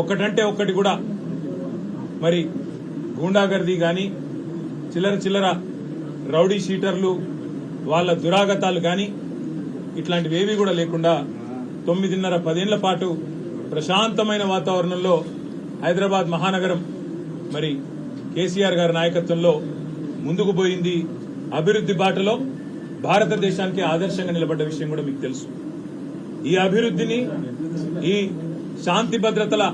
ఒకటంటే ఒక్కటి కూడా మరి గూండాగర్దీ కానీ చిల్లర రౌడీ షీటర్లు వాళ్ళ దురాగతాలు కానీ ఇట్లాంటివేవీ కూడా లేకుండా 9.5-10 ఏళ్ల పాటు ప్రశాంతమైన వాతావరణంలో హైదరాబాద్ మహానగరం మరి కేసీఆర్ గారి నాయకత్వంలో ముందుకు పోయింది. అభివృద్ధి బాటలో భారతదేశానికి ఆదర్శంగా నిలబడ్డ విషయం కూడా మీకు తెలుసు. ఈ అభివృద్ధిని, ఈ శాంతి భద్రతల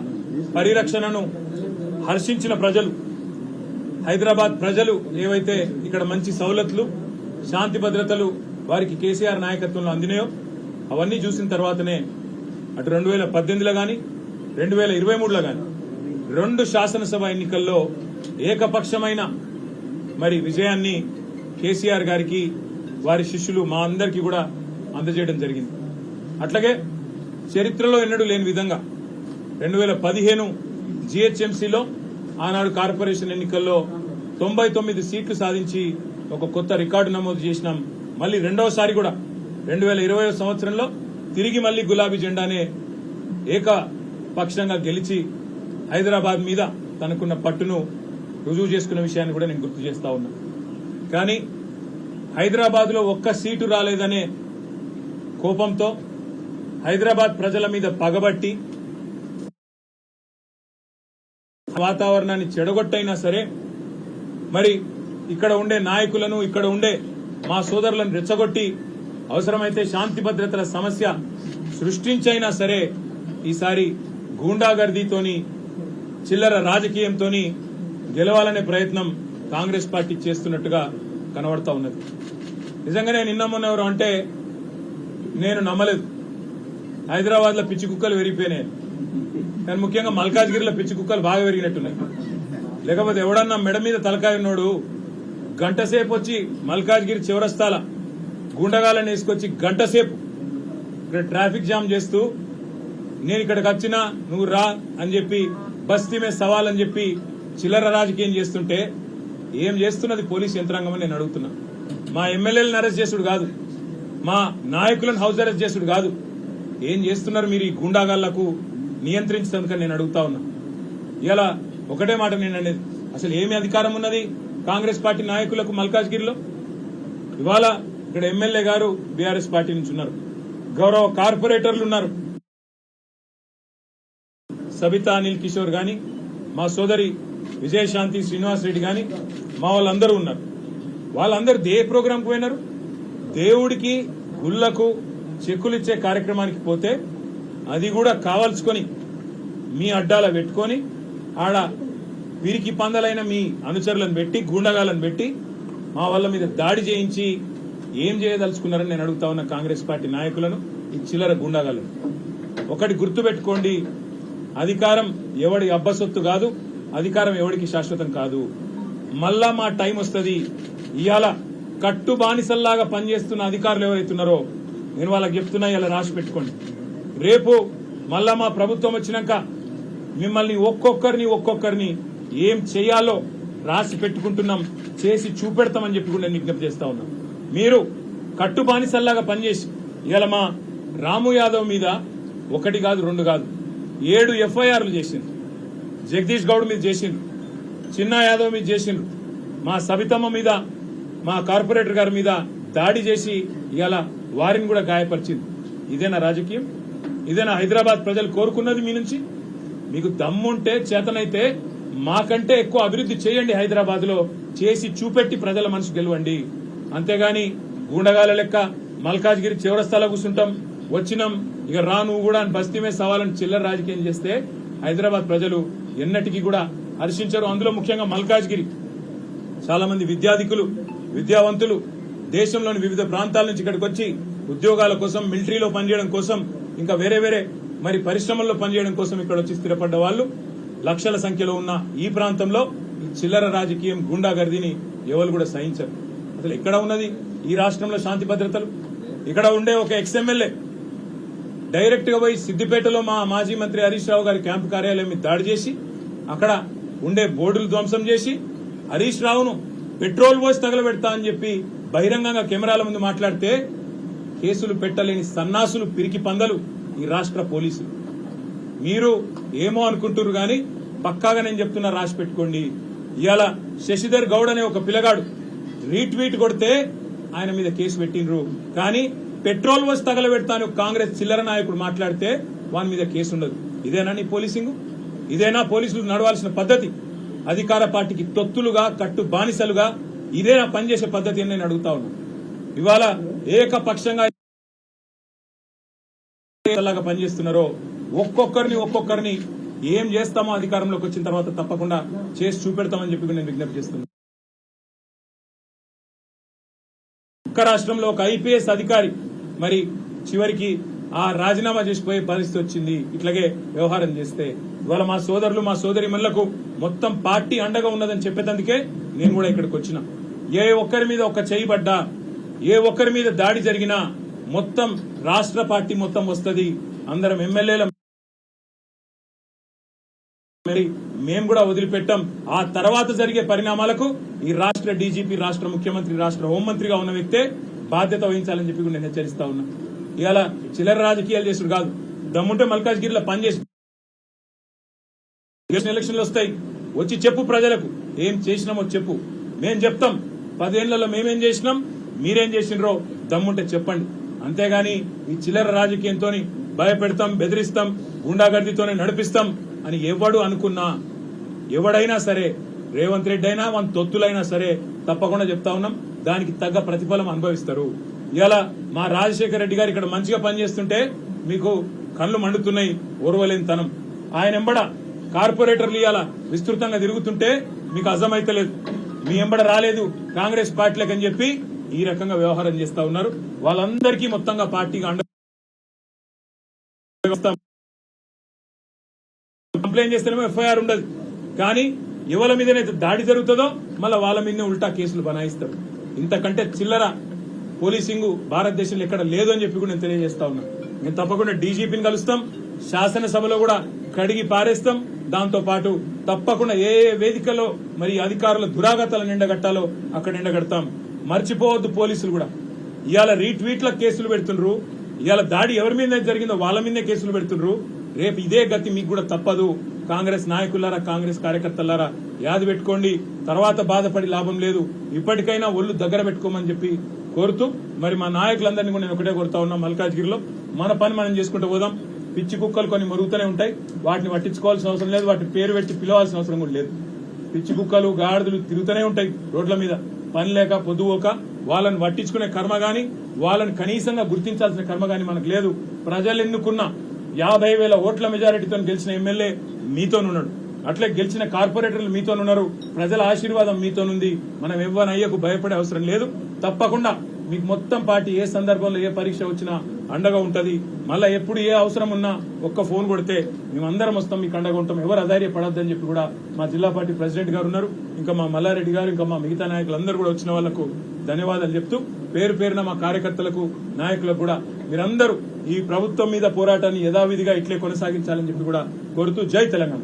పరిరక్షణను హర్షించిన ప్రజలు, హైదరాబాద్ ప్రజలు ఏవైతే ఇక్కడ మంచి సౌలతులు, శాంతి భద్రతలు వారికి కేసీఆర్ నాయకత్వంలో అందినాయో అవన్నీ చూసిన తర్వాతనే అటు 2018లో గాని 2023లో గాని 2 శాసనసభ ఎన్నికల్లో ఏకపక్షమైన మరి విజయాన్ని కేసీఆర్ గారికి వారి శిష్యులు మా అందరికీ కూడా అందజేయడం జరిగింది. అట్లాగే చరిత్రలో ఎన్నడూ లేని విధంగా 2015 జీహెచ్ఎంసీలో ఆనాడు కార్పొరేషన్ ఎన్నికల్లో 99 సీట్లు సాధించి ఒక కొత్త రికార్డు నమోదు చేసినాం. మళ్ళీ రెండవసారి కూడా 2020 సంవత్సరంలో తిరిగి మళ్లీ గులాబీ జెండానే ఏకపక్షంగా గెలిచి హైదరాబాద్ మీద తనకున్న పట్టును రుజువు చేసుకున్న విషయాన్ని కూడా నేను గుర్తు చేస్తా ఉన్నా. కానీ హైదరాబాద్ లో ఒక్క సీటు రాలేదనే కోపంతో హైదరాబాద్ ప్రజల మీద పగబట్టి వాతావరణాన్ని చెడగొట్టైనా సరే మరి ఇక్కడ ఉండే నాయకులను, ఇక్కడ ఉండే మా సోదరులను రెచ్చగొట్టి అవసరమైతే శాంతి భద్రతల సమస్య సృష్టించైనా సరే ఈసారి గూండాగర్దీతోని, చిల్లర రాజకీయంతోని గెలవాలనే ప్రయత్నం కాంగ్రెస్ పార్టీ చేస్తున్నట్టుగా కనబడతా ఉన్నది. నిజంగానే నిన్న మొన్న ఎవరు అంటే నేను నమ్మలేదు. హైదరాబాద్ లో పిచ్చి కుక్కలు పెరిగిపోయినాయి, కానీ ముఖ్యంగా మల్కాజ్గిరిలో పిచ్చి కుక్కలు బాగా పెరిగినట్టున్నాయి. లేకపోతే ఎవడన్నా మెడ మీద తలకాయ ఉన్నాడు గంటసేపు వచ్చి మల్కాజ్గిరి చివరస్తాల గుండగాలను వేసుకొచ్చి గంటసేపు ఇక్కడ ట్రాఫిక్ జామ్ చేస్తూ నేను ఇక్కడికి వచ్చినా నువ్వు రా అని చెప్పి బస్తీ మీద సవాల్ అని చెప్పి చిల్లర రాజకీయం చేస్తుంటే ఏం చేస్తున్నది పోలీస్ యంత్రాంగం అని నేను అడుగుతున్నా. మా ఎమ్మెల్యేలను అరెస్ట్ చేసుడు కాదు, మా నాయకులను హౌస్ అరెస్ట్ చేసుడు కాదు, ఏం చేస్తున్నారు మీరు ఈ గుండాగాళ్లకు నియంత్రించడానికి నేను అడుగుతా ఉన్నా. ఇలా ఒకటే మాట నేను అనేది, అసలు ఏమి అధికారం ఉన్నది కాంగ్రెస్ పార్టీ నాయకులకు మల్కాజ్గిరిలో? ఇవాళ ఇక్కడ ఎమ్మెల్యే గారు బీఆర్ఎస్ పార్టీ నుంచి ఉన్నారు, గౌరవ కార్పొరేటర్లు ఉన్నారు, సబితా అనిల్ కిషోర్ గాని, మా సోదరి విజయశాంతి శ్రీనివాస్ రెడ్డి గాని, మా వాళ్ళందరూ ఉన్నారు. వాళ్ళందరూ ఏ ప్రోగ్రాంకు పోయినారు? దేవుడికి గుళ్లకు చెక్కులిచ్చే కార్యక్రమానికి పోతే అది కూడా కావాల్సుకొని మీ అడ్డాల పెట్టుకొని ఆడ వీరికి పందలైన మీ అనుచరులను పెట్టి, గూండగాలను పెట్టి మా వాళ్ళ మీద దాడి చేయించి ఏం చేయదలుచుకున్నారని నేను అడుగుతా ఉన్న కాంగ్రెస్ పార్టీ నాయకులను, ఈ చిల్లర గూండగాలను. ఒకటి గుర్తుపెట్టుకోండి, అధికారం ఎవడి అబ్బసొత్తు కాదు, అధికారం ఎవడికి శాశ్వతం కాదు. మళ్ళా మా టైం వస్తుంది. ఇవాళ కట్టు బానిసల్లాగా పనిచేస్తున్న అధికారులు ఎవరైతున్నారో నేను వాళ్ళకి చెప్తున్నా, ఇలా రాసి పెట్టుకోండి. రేపు మళ్ళా మా ప్రభుత్వం వచ్చినాక మిమ్మల్ని ఒక్కొక్కరిని ఏం చేయాలో రాసి పెట్టుకుంటున్నాం, చేసి చూపెడతామని చెప్పి కూడా నేను విజ్ఞప్తి చేస్తా ఉన్నాం. మీరు కట్టు బానిసల్లాగా పనిచేసి ఇవాళ మా రాము యాదవ్ మీద 1 కాదు 2 కాదు 7 ఎఫ్ఐఆర్లు చేసిండ్రు. జగదీష్ గౌడ్ మీద చేసిండ్రు, చిన్న యాదవ్ మీద చేసిండ్రు, మా సబితమ్మ మీద, మా కార్పొరేటర్ గారి మీద దాడి చేసి ఇవాళ వారిని కూడా గాయపరిచింది. ఇదేనా రాజకీయం? ఇదేనా హైదరాబాద్ ప్రజలు కోరుకున్నది మీ నుంచి? మీకు దమ్ముంటే, చేతనైతే మాకంటే ఎక్కువ అభివృద్ధి చేయండి, హైదరాబాద్ లో చేసి చూపెట్టి ప్రజల మనసు గెలవండి. అంతేగాని గూండగాల లెక్క మల్కాజ్గిరి చివరస్తాలో కూర్చుంటాం, వచ్చినాం ఇక రా నువ్వు కూడా అని బస్తీ మీద సవాలని చిల్లర రాజకీయం చేస్తే హైదరాబాద్ ప్రజలు ఎన్నటికీ కూడా హర్షించరు. అందులో ముఖ్యంగా మల్కాజ్గిరి చాలా మంది విద్యాధికులు, విద్యావంతులు దేశంలోని వివిధ ప్రాంతాల నుంచి ఇక్కడికి వచ్చి ఉద్యోగాల కోసం, మిలిటరీలో పనిచేయడం కోసం, ఇంకా వేరే మరి పరిశ్రమల్లో పనిచేయడం కోసం ఇక్కడ వచ్చి స్థిరపడ్డ వాళ్ళు లక్షల సంఖ్యలో ఉన్న ఈ ప్రాంతంలో ఈ చిల్లర రాజకీయం, గూండాగర్దీని ఎవరు కూడా సహించరు. అసలు ఎక్కడ ఉన్నది ఈ రాష్ట్రంలో శాంతి భద్రతలు? ఇక్కడ ఉండే ఒక ఎక్స్ఎమ్మెల్యే డైరెక్ట్ గా పోయి సిద్దిపేటలో మా మాజీ మంత్రి హరీష్ రావు గారి క్యాంపు కార్యాలయం మీద దాడి చేసి అక్కడ ఉండే బోర్డులు ధ్వంసం చేసి హరీష్ రావును పెట్రోల్ పోసి తగలబెడతా అని చెప్పి బహిరంగంగా కెమెరాల ముందు మాట్లాడితే కేసులు పెట్టలేని సన్నాసులు, పిరికి పందలు ఈ రాష్ట్ర పోలీసులు. మీరు ఏమో అనుకుంటున్నారు కానీ పక్కాగా నేను చెప్తున్నా, రాసి పెట్టుకోండి. ఇవాళ శశిధర్ గౌడ్ అనే ఒక పిల్లగాడు రీట్వీట్ కొడితే ఆయన మీద కేసు పెట్టినరు, కానీ పెట్రోల్ వచ్చి తగలబెడతాను కాంగ్రెస్ చిల్లర నాయకుడు మాట్లాడితే వాని మీద కేసు ఉండదు. ఇదేనా నీ పోలీసింగ్? ఇదేనా పోలీసులు నడవాల్సిన పద్ధతి? అధికార పార్టీకి తొత్తులుగా కట్టు బానిసలుగా ఇదేనా పనిచేసే పద్ధతి అని నేను అడుగుతా ఉన్నా. ఇవాళ ఏకపక్షంగా లాగా పనిచేస్తున్నారో ఒక్కొక్కరిని ఏం చేస్తామో అధికారంలోకి వచ్చిన తర్వాత తప్పకుండా చేసి చూపెడతామని చెప్పి నేను విజ్ఞప్తి చేస్తున్నాను. ఒక్క రాష్ట్రంలో ఒక ఐపీఎస్ అధికారి మరి చివరికి ఆ రాజీనామా చేసిపోయే పరిస్థితి వచ్చింది ఇట్లాగే వ్యవహారం చేస్తే. ఇవాళ మా సోదరులు మా సోదరిమణులకు మొత్తం పార్టీ అండగా ఉన్నదని చెప్పేందుకే నేను కూడా ఇక్కడికి వచ్చిన. ఏ ఒక్కరి మీద ఒక చేయి పడ్డా, ఏ ఒక్కరి మీద దాడి జరిగినా మొత్తం రాష్ట్ర పార్టీ మొత్తం వస్తుంది. అందరం ఎమ్మెల్యేల మేము కూడా వదిలిపెట్టాం. ఆ తర్వాత జరిగే పరిణామాలకు ఈ రాష్ట్ర డీజీపీ, రాష్ట్ర ముఖ్యమంత్రి, రాష్ట్ర హోంమంత్రిగా ఉన్న వ్యక్తే బాధ్యత వహించాలని చెప్పి నేను హెచ్చరిస్తా ఉన్నా. ఇవాళ చిల్లర రాజకీయాలు చేసుడు కాదు, దమ్ముంటే మల్కాజ్గిరిలో పనిచేసి ఎలక్షన్లు వస్తాయి, వచ్చి చెప్పు ప్రజలకు ఏం చేసినామో చెప్పు. మేం చెప్తాం 10 ఏళ్లలో మేమేం చేసినాం, మీరేం చేసినరో దమ్ముంటే చెప్పండి. అంతేగాని ఈ చిల్లర రాజకీయంతో భయపెడతాం, బెదిరిస్తాం, గుండాగర్దితోనే నడిపిస్తాం అని ఎవడు అనుకున్నా, ఎవడైనా సరే, రేవంత్ రెడ్డి అయినా మన తొత్తులైనా సరే తప్పకుండా చెప్తా ఉన్నాం, దానికి తగ్గ ప్రతిఫలం అనుభవిస్తారు. ఇలా మా రాజశేఖర రెడ్డి గారు ఇక్కడ మంచిగా పనిచేస్తుంటే మీకు కళ్ళు మండుతున్నాయి, ఓర్వలేనితనం. ఆయన ఎంబడ కార్పొరేటర్లు ఇవాళ విస్తృతంగా తిరుగుతుంటే మీకు అర్థమైతలేదు, మీ ఎంబడ రాలేదు కాంగ్రెస్ పార్టీలకు అని చెప్పి ఈ రకంగా వ్యవహారం చేస్తా ఉన్నారు. వాళ్ళందరికీ మొత్తంగా పార్టీగా అండ కంప్లైంట్ చేస్తేనేమో ఎఫ్ఐఆర్ ఉండదు, కానీ ఎవరి మీదనైతే దాడి జరుగుతుందో మళ్ళీ వాళ్ళ మీదనే ఉల్టా కేసులు బనాయిస్తారు. ఇంతకంటే చిల్లర పోలీసింగ్ భారతదేశంలో ఎక్కడ లేదు అని చెప్పి కూడా నేను తెలియజేస్తా ఉన్నా. మేము తప్పకుండా డీజీపీని కలుస్తాం, శాసనసభలో కూడా కడిగి పారేస్తాం. దాంతో పాటు తప్పకుండా ఏ వేదికలో మరి అధికారుల దురాగతాలను ఎండగట్టాలో అక్కడ ఎండగడతాం. మర్చిపోవద్దు, పోలీసులు కూడా ఇవాళ రీట్వీట్లకు కేసులు పెడుతుండ్రు, ఇవాళ దాడి ఎవరి మీద జరిగిందో వాళ్ళ మీదనే కేసులు పెడుతుండ్రు. రేపు ఇదే గతి మీకు కూడా తప్పదు. కాంగ్రెస్ నాయకులారా, కాంగ్రెస్ కార్యకర్తలారా యాది పెట్టుకోండి, తర్వాత బాధపడి లాభం లేదు. ఇప్పటికైనా ఒళ్ళు దగ్గర పెట్టుకోమని చెప్పి కోరుతూ మరి మా నాయకులందరినీ కూడా నేను ఒకటే కోరుతా ఉన్నా, మల్కాజ్గిరిలో మన పని మనం చేసుకుంటూ పోదాం. పిచ్చి కుక్కలు కొన్ని మరుగుతూనే ఉంటాయి, వాటిని పట్టించుకోవాల్సిన అవసరం లేదు, వాటిని పేరు పెట్టి పిలవాల్సిన అవసరం కూడా లేదు. పిచ్చి కుక్కలు గాడిదలు తిరుగుతూనే ఉంటాయి రోడ్ల మీద, పని లేక పొద్దుపోక. వాళ్ళని పట్టించుకునే కర్మ గాని, వాళ్ళని కనీసంగా గుర్తించాల్సిన కర్మ గాని మనకు లేదు. ప్రజలు ఎన్నుకున్న 50,000 ఓట్ల మెజారిటీతో గెలిచిన ఎమ్మెల్యే మీతోనున్నాడు, అట్లే గెలిచిన కార్పొరేటర్లు మీతోనున్నారు, ప్రజల ఆశీర్వాదం మీతోనుంది. మనం ఎవ్వనయ్యకు భయపడే అవసరం లేదు. తప్పకుండా మీకు మొత్తం పార్టీ ఏ సందర్భంలో ఏ పరీక్ష వచ్చినా అండగా ఉంటది. మళ్ళా ఎప్పుడు ఏ అవసరం ఉన్నా ఒక్క ఫోన్ కొడితే మేమందరం వస్తాం, మీకు అండగా ఉంటాం. ఎవరు అధైర్యపడద్దని చెప్పి కూడా మా జిల్లా పార్టీ ప్రెసిడెంట్ గారు ఉన్నారు, ఇంకా మా మల్లారెడ్డి గారు, ఇంకా మా మిగతా నాయకులందరూ కూడా వచ్చిన వాళ్లకు ధన్యవాదాలు చెప్తూ పేరు పేరున మా కార్యకర్తలకు, నాయకులకు కూడా మీరందరూ ఈ ప్రభుత్వం మీద పోరాటాన్ని యథావిధిగా ఇట్లే కొనసాగించాలని చెప్పి కూడా కోరుతూ జై తెలంగాణ.